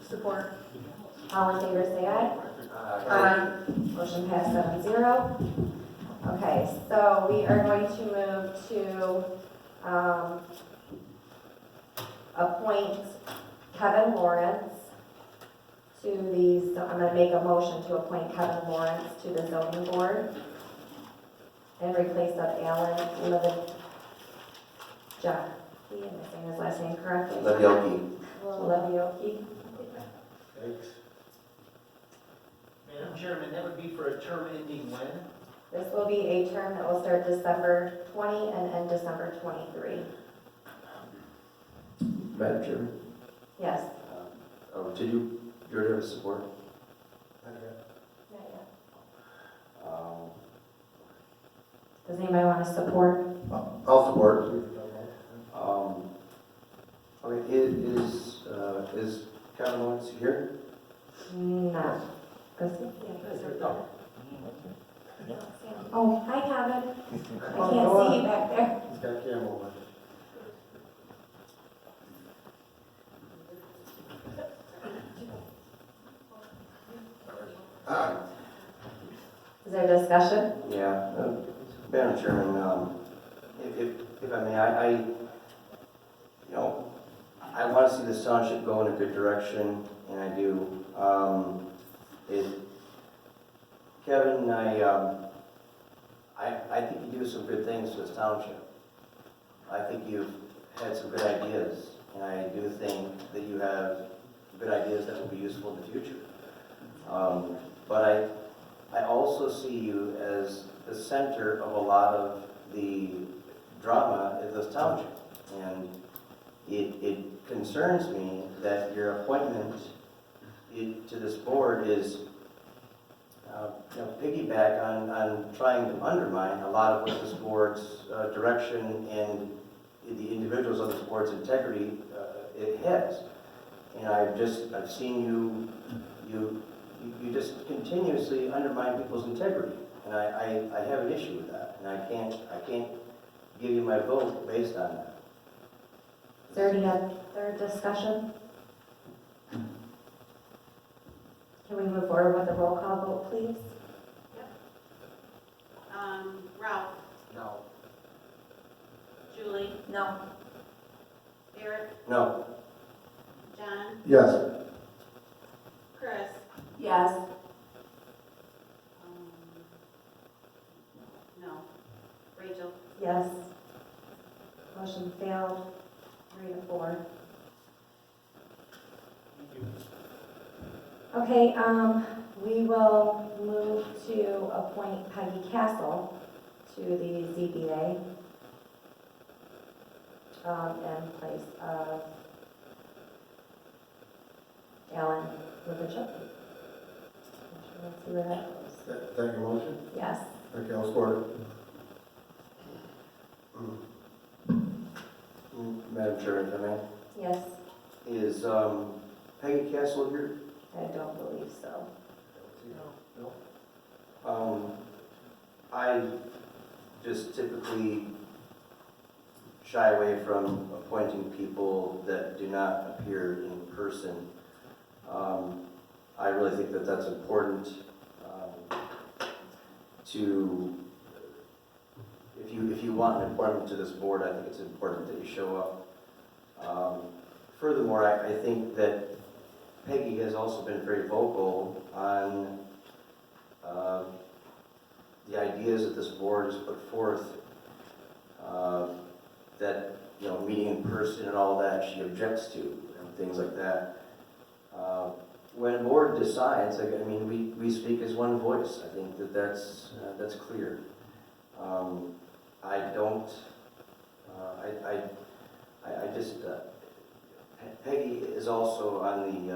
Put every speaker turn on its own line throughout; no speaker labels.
Support.
All in favor, say aye. Aye. Motion passed 7-0. Okay, so we are going to move to appoint Kevin Lawrence to the, I'm going to make a motion to appoint Kevin Lawrence to the zoning board in replace of Alan Levin. John, am I saying his last name correctly? Levioki.
Thanks.
Madam Chairman, that would be for a term ending when?
This will be a term that will start December 20 and end December 23.
Madam Chairman,
Yes.
did you already have support?
Not yet.
Um,
Does anybody want to support?
I'll support.
Okay, is Kevin Lawrence here?
No. Oh, hi Kevin. I can't see you back there.
He's got a camera on.
Is there discussion?
Yeah, Madam Chairman, if I may, I want to see this township go in a good direction, and I do. Kevin, I think you do some good things for this township. I think you've had some good ideas, and I do think that you have good ideas that will be useful in the future. But I also see you as the center of a lot of the drama in this township. And it concerns me that your appointment to this board is piggyback on trying to undermine a lot of what this board's direction and the individuals on this board's integrity it has. And I've seen you just continuously undermine people's integrity, and I have an issue with that, and I can't give you my vote based on that.
Is there any other discussion? Can we move forward with a roll call vote, please?
Ralph.
No.
Julie.
No.
Eric.
No.
John.
Yes.
Chris.
Yes.
No. Rachel.
Yes. Motion failed, 3-4. Okay, we will move to appoint Peggy Castle to the ZBA in place of Alan Levinchuk. Let's see where that goes.
Take your motion?
Yes.
Okay, I'll support it.
Madam Chair, if I may,
Yes,
is Peggy Castle here?
I don't believe so.
I just typically shy away from appointing people that do not appear in person. I really think that that's important if you want an appointment to this board, I think it's important that you show up. Furthermore, I think that Peggy has also been very vocal on the ideas that this board has put forth, that, meeting in person and all that she objects to, and things like that. When a board decides, we speak as one voice. I think that's clear. Peggy is also on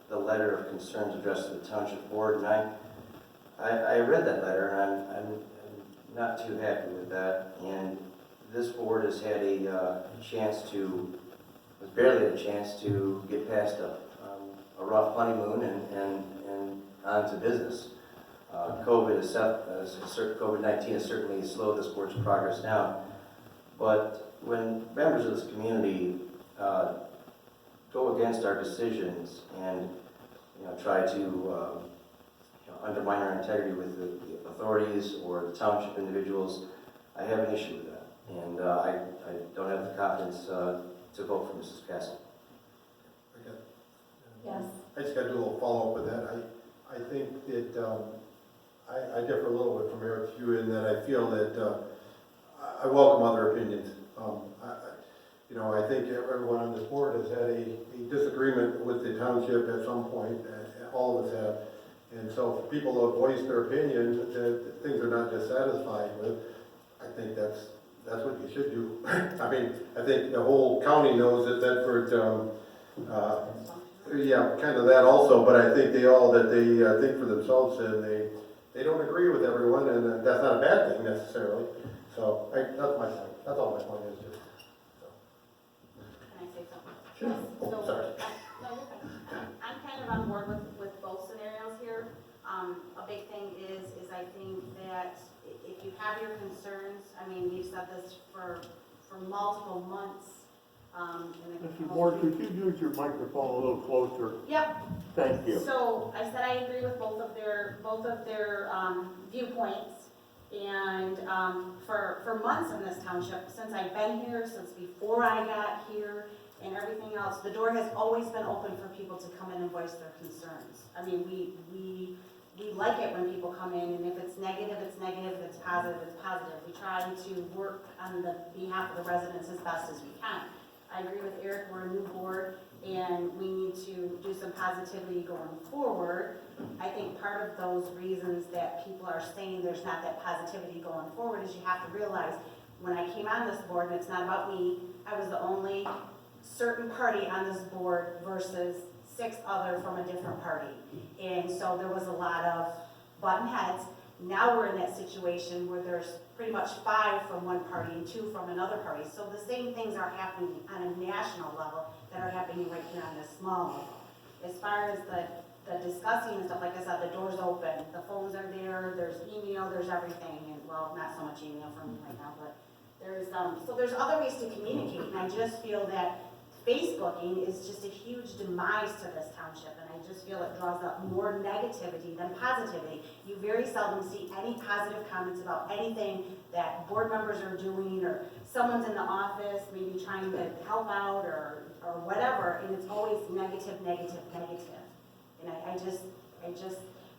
the letter of concerns addressed to the Township Board, and I read that letter, and I'm not too happy with that. And this board has had barely had a chance to get past a rough honeymoon and on to business. COVID-19 has certainly slowed this board's progress down. But when members of this community go go against our decisions and, try to, undermine our integrity with the authorities or the township individuals, I have an issue with that. And I don't have the confidence to vote for Mrs. Castle.
Okay.
Yes.
I just got to do a little follow-up with that. I think that, I differ a little bit from Eric's view in that I feel that, I welcome other opinions. I think everyone on this board has had a disagreement with the township at some point, all of us have. And so for people to voice their opinion, that things are not dissatisfied with, I think that's what you should do. I mean, I think the whole county knows that Thetford, yeah, kind of that also, but I think they think for themselves and they don't agree with everyone, and that's not a bad thing necessarily. So that's my point. That's all my point is just.
Can I say something?
Sure. Oh,
So,
sorry.
no, you're fine. I'm kind of on board with both scenarios here. A big thing is I think that if you have your concerns, I mean, we've said this for multiple months.
Mrs. Moore, could you use your microphone a little closer?
Yep.
Thank you.
So I said I agree with both of their viewpoints. And for months in this township, since I've been here, since before I got here, and everything else, the door has always been open for people to come in and voice their concerns. I mean, we like it when people come in, and if it's negative, it's negative, if it's positive, it's positive. We try to work on the behalf of the residents as best as we can. I agree with Eric, we're a new board, and we need to do some positivity going forward. I think part of those reasons that people are saying there's not that positivity going forward is you have to realize, when I came on this board, and it's not about me, I was the only certain party on this board versus 6 other from a different party. And so there was a lot of button heads. Now we're in that situation where there's pretty much 5 from one party and 2 from another party. So the same things are happening on a national level that are happening right here on this small level. As far as the discussing and stuff, like I said, the door's open, the phones are there, there's email, there's everything, and well, not so much email from me right now, but there's other ways to communicate, and I just feel that Facebooking is just a huge demise to this township, and I just feel it draws up more negativity than positivity. You very seldom see any positive comments about anything that board members are doing, or someone's in the office maybe trying to help out or whatever, and it's always negative, negative, negative. And I just,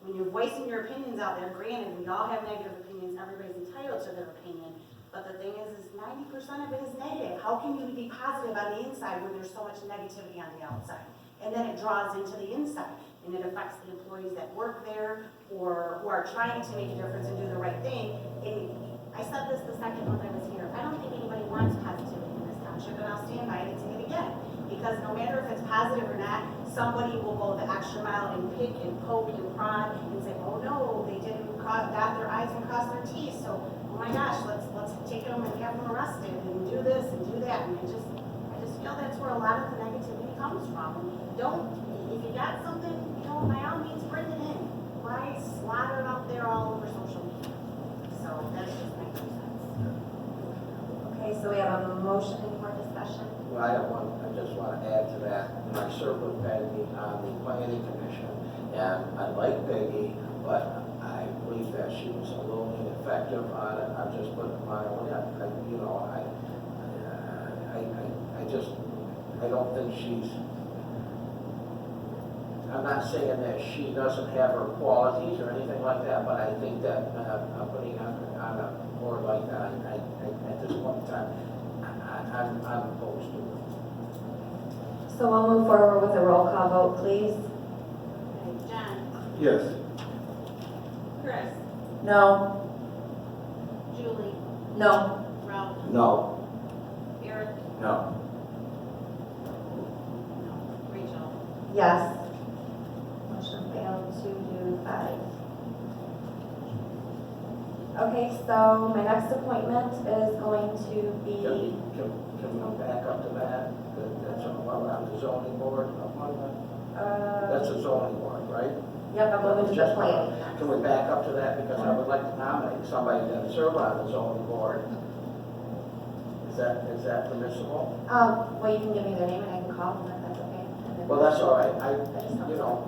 when you're voicing your opinions out there, granted, we all have negative opinions, everybody's entitled to their opinion, but the thing is 90% of it is negative. How can you be positive on the inside when there's so much negativity on the outside? And then it draws into the inside, and it affects the employees that work there or who are trying to make a difference and do the right thing. And I said this the second month I was here. I don't think anybody wants positivity in this township, and I'll stand by it and say it again. Because no matter if it's positive or not, somebody will go the extra mile and pick and poke and prod and say, oh no, they didn't dot their I's and cross their T's, so oh my gosh, let's take them and have them arrested and do this and do that. And I just feel that's where a lot of the negativity comes from. If you got something, by all means bring it in. Why slaughter it out there all over social media? So that's just my 2 cents.
Okay, so we have a motion for discussion.
Well, I just want to add to that. I served with Peggy on the planning commission, and I like Peggy, but I believe that she was a little ineffective on it. I'm just putting my own, I don't think I'm not saying that she doesn't have her qualities or anything like that, but I think that putting on a board like that, at this point in time, I'm opposed to it.
So we'll move forward with a roll call vote, please.
Okay, John,
Yes.
Chris,
No.
Julie,
No.
Ralph,
No.
Eric,
No.
no, Rachel.
Yes. Motion failed 2 to 5. Okay, so my next appointment is going to be,
Can we back up to that? That's around the zoning board appointment? That's a zoning board, right?
yep, I'm moving to the planning.
Can we back up to that? Because I would like to nominate somebody to serve on the zoning board. Is that permissible?
Well, you can give me their name and I can call them if that's okay.
Well, that's all right,
I just don't
you know,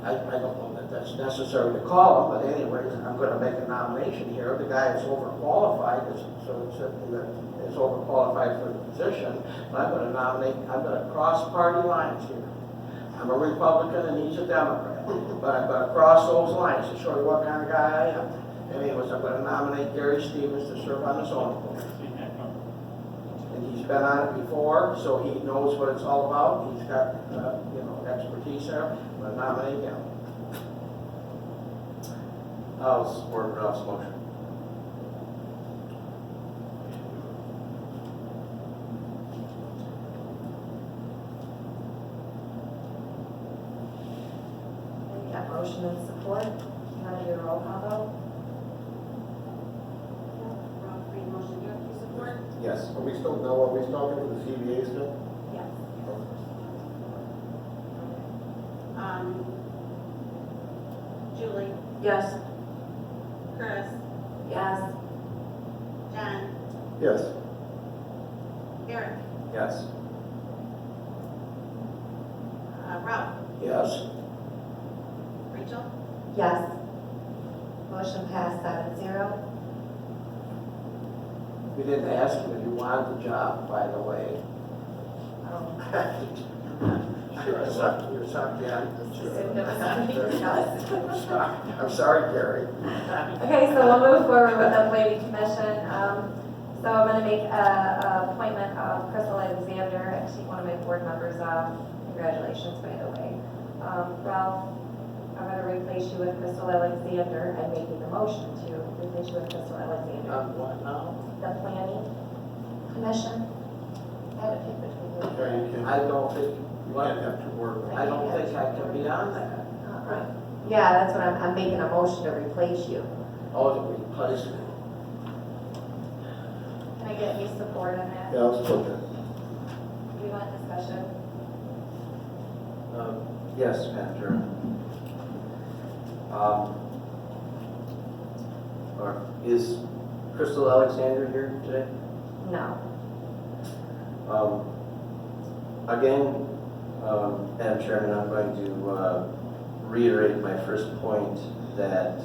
I don't know that that's necessary to call him, but anyways, I'm gonna make a nomination here. The guy is overqualified, so it's is overqualified for the position, but I'm gonna nominate, I'm gonna cross party lines here. I'm a Republican and he's a Democrat, but I'm gonna cross those lines to show you what kind of guy I am. Anyways, I'm gonna nominate Gary Stevens to serve on the zoning board. And he's been on it before, so he knows what it's all about. He's got, expertise there. I'm gonna nominate him.
I'll support Ralph's motion.
We got motion and support. You want to do a roll call vote?
Rob made a motion, you support?
Yes.
Are we still talking to the CBA still?
Yes.
Julie,
Yes.
Chris,
Yes.
Jen,
Yes.
Eric,
Yes.
Ralph,
Yes.
Rachel,
Yes. Motion passed 7-0.
We didn't ask him if he wanted the job, by the way. You're sorry, Gary. I'm sorry, Gary.
Okay, so we'll move forward with the planning commission. So I'm gonna make a appointment of Crystal Alexander, actually one of my board members. Congratulations, by the way. Ralph, I'm gonna replace you with Crystal Alexander. I'm making the motion to replace you with Crystal Alexander.
What now?
The planning commission. I had to pick between you.
Okay, you can't,
I don't think,
you can't have two board members.
I don't think I can be on that.
Right. Yeah, that's what I'm making a motion to replace you.
Oh, to replace me.
Can I get any support on that?
Yeah, I'll support that.
Do you want discussion?
Yes, Madam Chair. Is Crystal Alexander here today?
No.
Again, Madam Chairman, I'm going to reiterate my first point that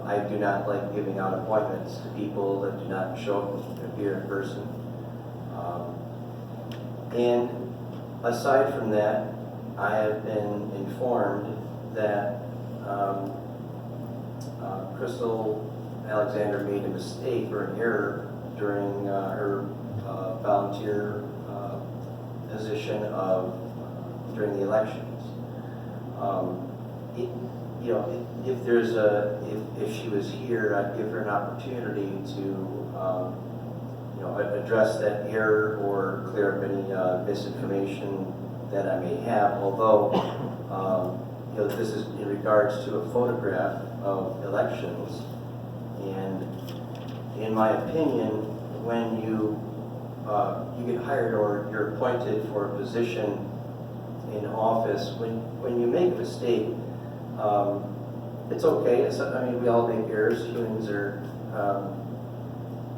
I do not like giving out appointments to people that do not show up and appear in person. And aside from that, I have been informed that Crystal Alexander made a mistake or an error during her volunteer position during the elections. If there's if she was here, I'd give her an opportunity to address that error or clear up any misinformation that I may have. Although this is in regards to a photograph of elections, and in my opinion, when you get hired or you're appointed for a position in office, when you make a mistake, it's okay. We all make errors. Humans are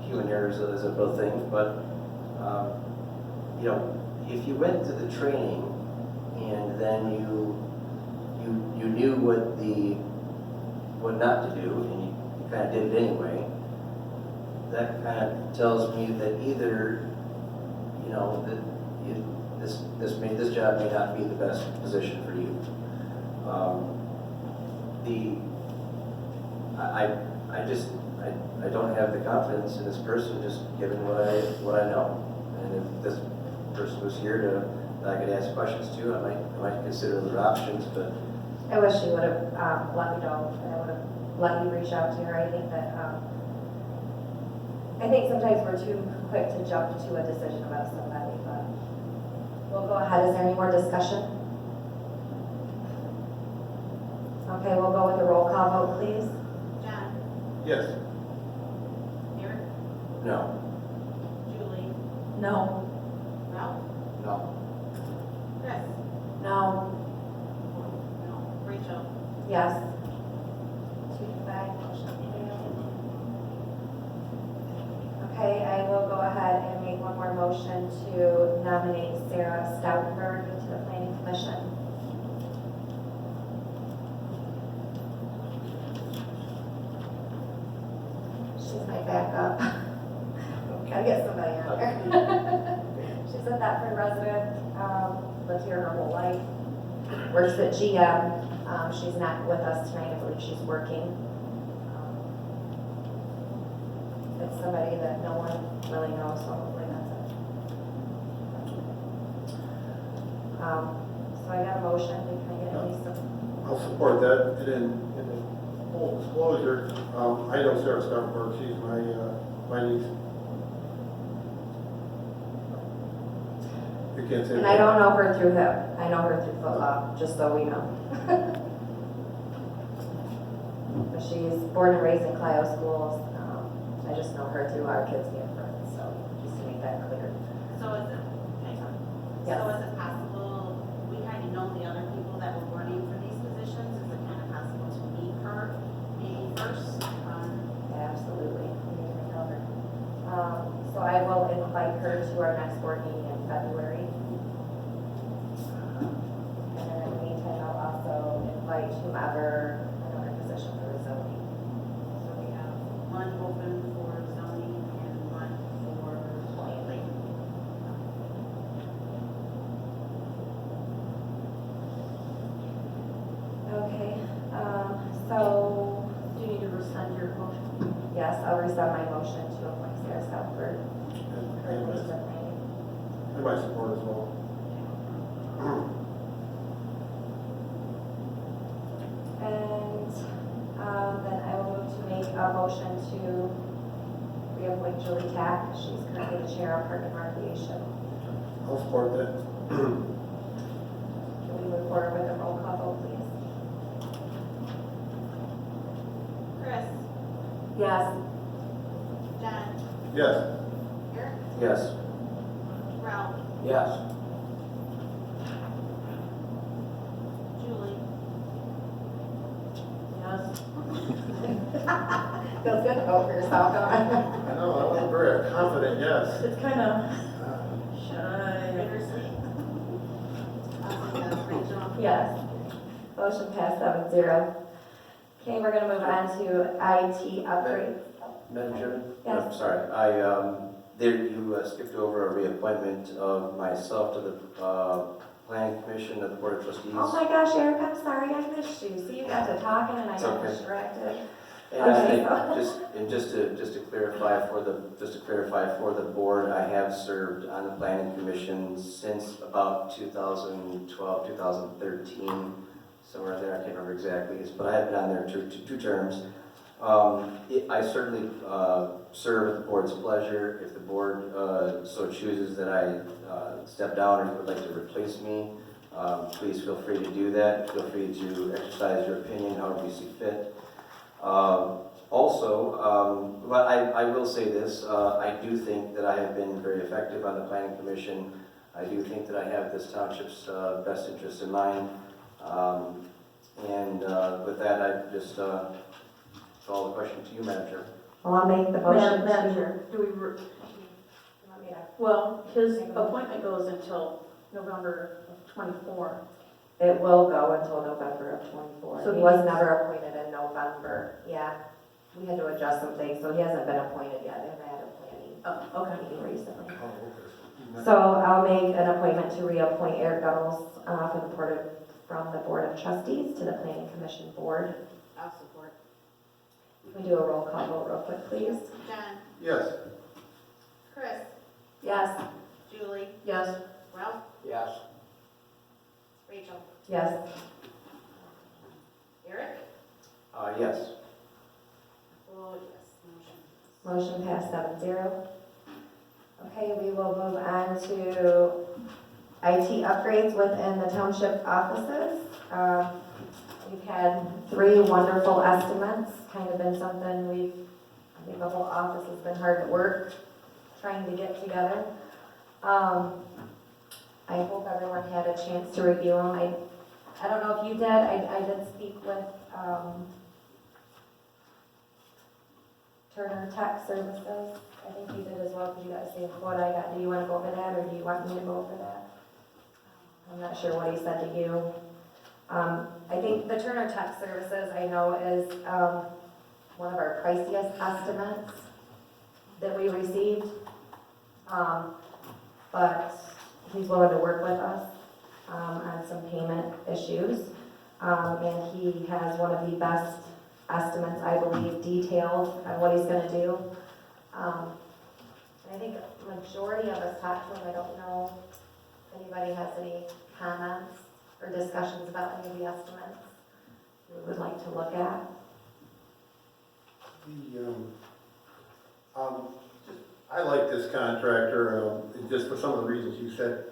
human errors is a real thing. But if you went to the training and then you knew what not to do, and you kind of did it anyway, that kind of tells me that either this job may not be the best position for you. I don't have the confidence in this person, just given what I know. And if this person was here that I could ask questions to, I might consider other options. But
I wish you would have let me know, and I would have let you reach out to her. I think sometimes we're too quick to jump to a decision about somebody, but we'll go ahead. Is there any more discussion? Okay, we'll go with the roll call vote, please.
Jen,
Yes.
Eric,
no.
Julie,
No.
Ralph,
No.
Chris,
No.
no, Rachel,
Yes. 2-5, motion failed. Okay, I will go ahead and make one more motion to nominate Sarah Stoutenberg to the planning commission. She's my backup. Gotta get somebody on there. She's a Thetford resident, lived here her whole life, works at GM. She's not with us tonight, I believe she's working. It's somebody that no one really knows, so hopefully that's it. So I got a motion, can I get at least some?
I'll support that, and in full disclosure, I know Sarah Stoutenberg, she's my niece. You can't say.
And I don't know her through him, I know her through football, just so we know. But she's born and raised in Clio schools, I just know her through our kids being friends, so just to make that clear.
So is it, can I talk?
Yes.
So is it possible, we kind of know the other people that were running for these positions, is it kind of possible to meet her maybe first?
Absolutely. We need to know her. So I will invite her to our next board meeting in February. And then in the meantime, I'll also invite whomever, another position for zoning.
So we have one open for zoning and one for planning.
Okay, so,
Do you need to rescind your motion?
yes, I'll resend my motion to appoint Sarah Southford.
And my support as well.
And then I will move to make a motion to reappoint Julie Tack. She's currently the chair of Park and Recreation.
I'll support that.
Can we move forward with a roll call vote, please?
Chris?
Yes.
Jen?
Yes.
Eric?
Yes.
Ralph?
Yes.
Julie? Yes.
Feels good to vote for yourself, don't it?
I know, I wasn't very confident, yes.
It's kind of shy. Bittersweet. Yes, Rachel?
Yes. Motion passed 7-0. Okay, we're gonna move on to IT upgrades.
Madam Chairman?
Yes.
I'm sorry, you skipped over a reappointment of myself to the Planning Commission of the Board of Trustees.
Oh my gosh, Eric, I'm sorry, I missed you. See, you got to talking and I
It's
got
okay.
distracted.
And I think,
Okay.
just to clarify for the board, I have served on the Planning Commission since about 2012, 2013, somewhere there, I can't remember exactly, but I have been on there two terms. I certainly serve at the board's pleasure. If the board so chooses that I step down or would like to replace me, please feel free to do that. Feel free to exercise your opinion however you see fit. But I will say this, I do think that I have been very effective on the Planning Commission. I do think that I have this township's best interests in mind. With that, I just call the question to you, Madam Chair.
Well, I'll make the motion.
Madam Chair, do we,
You want me to-
well, his appointment goes until November of '24.
It will go until November of '24.
So
He
he
was
needs-
never appointed in November. Yeah, we had to adjust some things, so he hasn't been appointed yet. They haven't had a planning
Oh, okay.
meeting recently.
Oh, okay.
So I'll make an appointment to reappoint Eric Gunnels from the Board of Trustees to the Planning Commission Board.
I'll support.
Can we do a roll call vote real quick, please?
Jen?
Yes.
Chris?
Yes.
Julie?
Yes.
Ralph?
Yes.
Rachel?
Yes.
Eric?
Yes.
Oh, yes, motion.
Motion passed 7-0. Okay, we will move on to IT upgrades within the township offices. We've had 3 wonderful estimates, kind of been something I think the whole office has been hard at work trying to get together. I hope everyone had a chance to review them. I don't know if you did, I did speak with Turner Tech Services, I think you did as well, because you got the same quote I got. Do you want to go over that, or do you want me to go over that? I'm not sure what he said to you. I think the Turner Tech Services, I know, is one of our priciest estimates that we received. But he's willing to work with us on some payment issues. And he has one of the best estimates, I believe, detailed on what he's gonna do. And I think the majority of us talked to him. I don't know if anybody has any comments or discussions about any of the estimates we would like to look at.
I like this contractor, just for some of the reasons you said.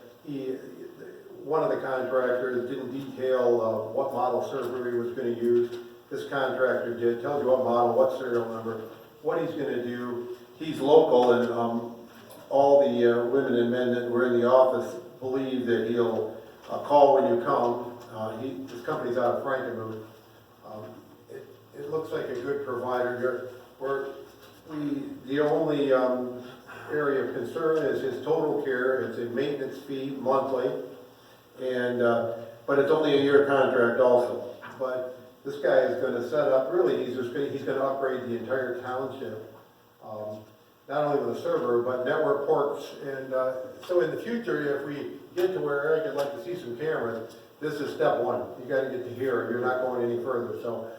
One of the contractors didn't detail what model server he was gonna use. This contractor did, tells you what model, what serial number, what he's gonna do. He's local, and all the women and men that were in the office believe that he'll call when you come. His company's out of Frankenmuth. It looks like a good provider. The only area of concern is his total care. It's a maintenance fee monthly, and but it's only a year contract also. But this guy is going to set up. Really, he's going to upgrade the entire township, not only with a server but network ports. And so in the future, if we get to where Eric would like to see some cameras, this is step one. You got to get to here. You're not going any further. So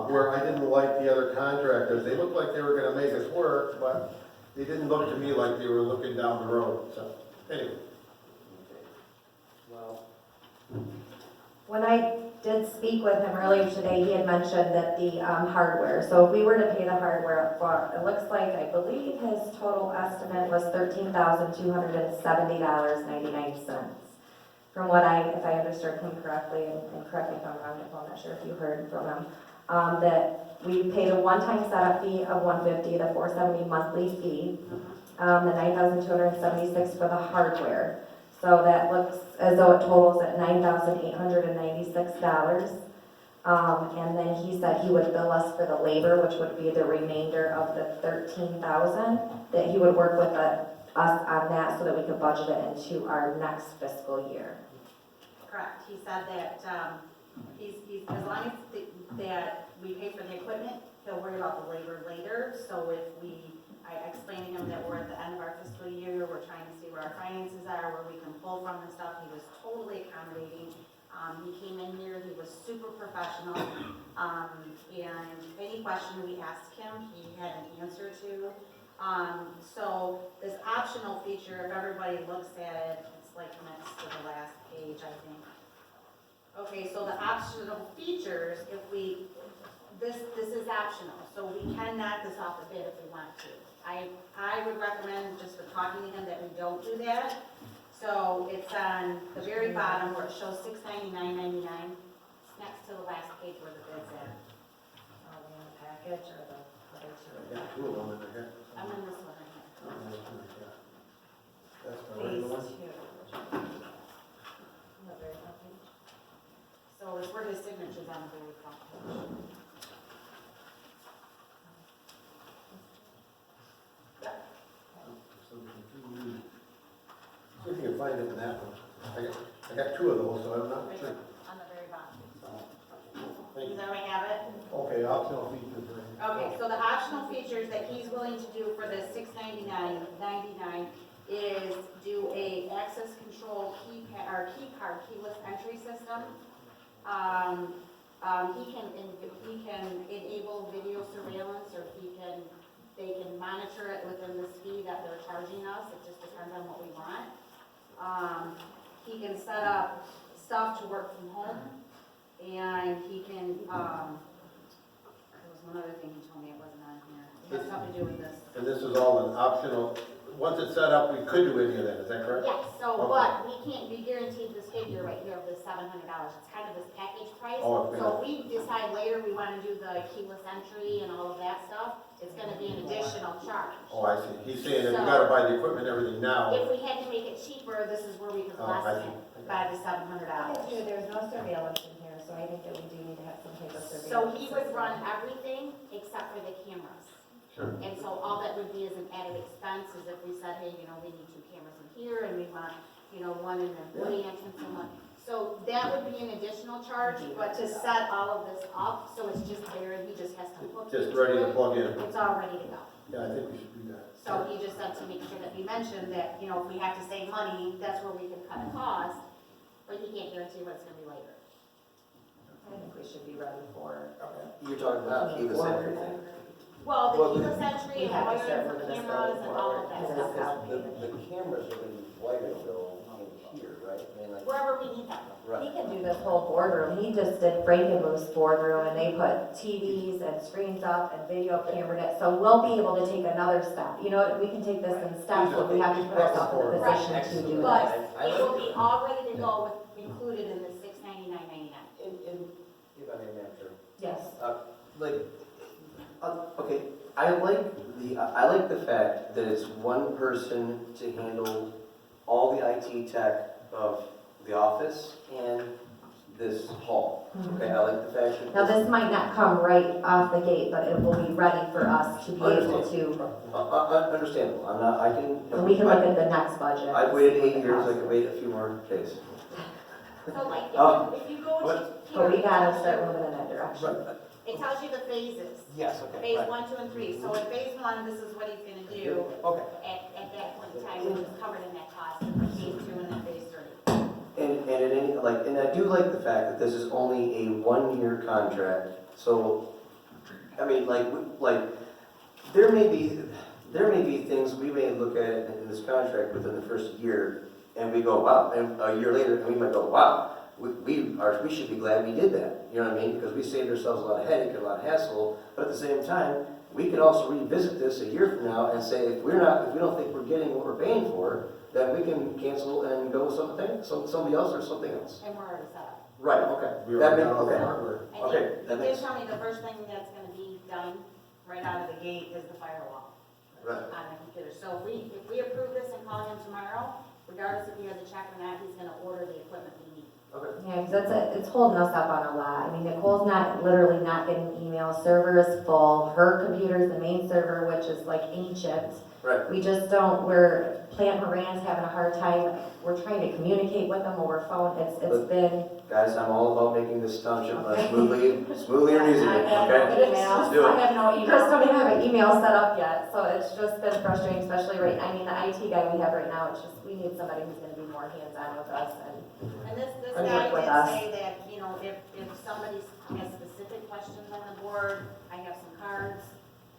where I didn't like the other contractors, they looked like they were going to make us work, but they didn't look to me like they were looking down the road. So anyway.
Well,
When I did speak with him earlier today, he had mentioned that the hardware, so if we were to pay the hardware up front, it looks like, I believe his total estimate was $13,270.99. From what if I understood him correctly, and correct me if I'm wrong, I'm not sure if you heard from him, that we paid a one-time setup fee of $150, the $470 monthly fee, the $9,276 for the hardware. So that looks as though it totals at $9,896. And then he said he would bill us for the labor, which would be the remainder of the $13,000, that he would work with us on that so that we could budget it into our next fiscal year.
Correct. He said that he's as long as that we pay for the equipment, he'll worry about the labor later. So if I explained to him that we're at the end of our fiscal year, we're trying to see where our finances are, where we can pull from and stuff. He was totally accommodating. He came in here, he was super professional, and any question we asked him, he had an answer to. So this optional feature, if everybody looks at it, it's like next to the last page, I think. Okay, so the optional features, this is optional, so we can knock this off the bid if we want to. I would recommend, just for talking to him, that we don't do that. So it's on the very bottom where it shows $699.99. It's next to the last page where the bid's at.
In the package or the other two?
I got two of them in there.
I'm in this one right here.
That's the
These
right one.
two. On the very front page.
So it's where his signature's on the very front page.
See if you can find it in that one. I got two of those, so I'm not
Right
sure.
there, on the very bottom.
Thank
Does
you.
everybody have it?
Okay, optional features. Right here.
Okay, so the optional features that he's willing to do for the $699.99 is do a access control key card, keyless entry system. He can enable video surveillance, or they can monitor it within this fee that they're charging us. It just depends on what we want. He can set up stuff to work from home, and he can, there was one other thing he told me it wasn't on here. It has something to do with this.
And this is all an optional. Once it's set up, we could do any of that. Is that correct?
Yes, so,
Okay.
but we can't be guaranteed this figure right here of the $700. It's kind of this package price.
Oh, okay.
So if we decide later we want to do the keyless entry and all of that stuff, it's gonna be an additional charge.
Oh, I see. He's saying if you gotta buy the equipment, and everything now.
If we had to make it cheaper, this is where we could
Oh, I
lessen
see.
it by the $700.
There's no surveillance in here, so I think that we do need to have some type of surveillance.
So he would
system.
run everything except for the cameras.
Sure.
And so all that would be as an added expense is if we said, hey, we need 2 cameras in here and we want, one in the employee entrance and one. So that would be an additional charge, but to set all of this up, so it's just there and he just has to hook
Just
into
ready to
it,
plug in.
it's all ready to go.
Yeah, I think we should do that.
So he just said to make sure that we mentioned that, if we have to save money, that's where we can cut a cost, but he can't guarantee what it's gonna be later.
I think we should be ready for.
You're talking about keyless entry thing.
Well,
Well,
the keyless entry
We
and
have to
wiring
start
for
moving this
cameras and all of that
forward.
stuff.
The cameras are gonna be wired though in here, right? I mean, like,
Wherever we need them.
He can do this whole boardroom. He just did Frankenmuth's boardroom and they put TVs and screens up and video camera it. So we'll be able to take another step. You know what, we can take this in steps, but we have to put ourselves in a position to do
But
this.
it will be all ready to go with, included in the $699.99.
if I may, Madam Chair.
Yes.
Okay, I like the fact that it's one person to handle all the IT tech of the office and this hall. Okay, I like the fact that.
Now, this might not come right off the gate, but it will be ready for us to be able to,
Understandable, I can.
and we can look at the next budget.
I've waited 8 years, I can wait a few more days.
So like, if you go to
What?
But we
here,
gotta start moving in that direction.
it tells you the phases.
Yes, okay.
Phase
right.
1, 2, and 3. So in phase 1, this is what he's gonna do
Okay,
at that point in time, which is covered in that cost. And then phase 2 and then phase 3.
and I do like the fact that this is only a 1-year contract, so, I mean, there may be things we may look at in this contract within the first year, and we go, wow, and a year later, and we might go, wow, we should be glad we did that, you know what I mean? Because we saved ourselves a lot of headache and a lot of hassle, but at the same time, we can also revisit this a year from now and say, if we don't think we're getting what we're paying for, then we can cancel and go with somebody else or something else.
And we're already set up.
Right, okay.
We
That
already
makes,
got all the
okay.
hardware.
Okay,
He
that
did
makes-
tell me the first thing that's gonna be done right out of the gate is the firewall
Right.
on the computer. So if we approve this and call him tomorrow, regardless if he has a check or not, he's gonna order the equipment we need.
Okay.
Yeah, because it's holding us up on a lot. I mean, Nicole's literally not getting email. Server is full. Her computer is the main server, which is like ancient.
Right.
We just Plant Moran's having a hard time. We're trying to communicate with them over phone. It's been.
Guys, I'm all about making this township smoothly and easy,
I have
okay?
no email.
Let's do it.
I have no email. Chris don't even have an email set up yet, so it's just been frustrating, especially the IT guy we have right now, it's just, we need somebody who's gonna be more hands-on with us and.
And this
And
guy
work with
did
us.
say that, if somebody has specific questions on the board, I have some cards.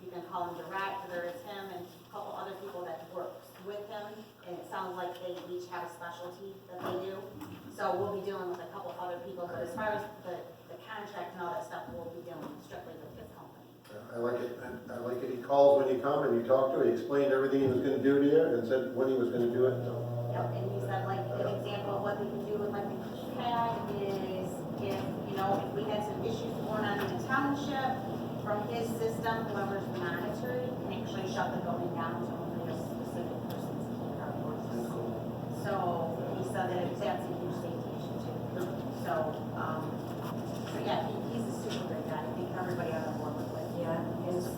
You can call him direct, whether it's him and a couple other people that works with him. And it sounds like they each have a specialty that they do. So we'll be dealing with a couple other people, but as far as the contract and all that stuff, we'll be dealing strictly with his company.
I like it. I like it. He calls when you come and you talk to him. He explained everything he was gonna do to you and said when he was gonna do it, so.
Yep, and he said like an example of what they can do with like the keypad is if we had some issues going on in the township, from his system, whoever's monitoring can actually shut the building down to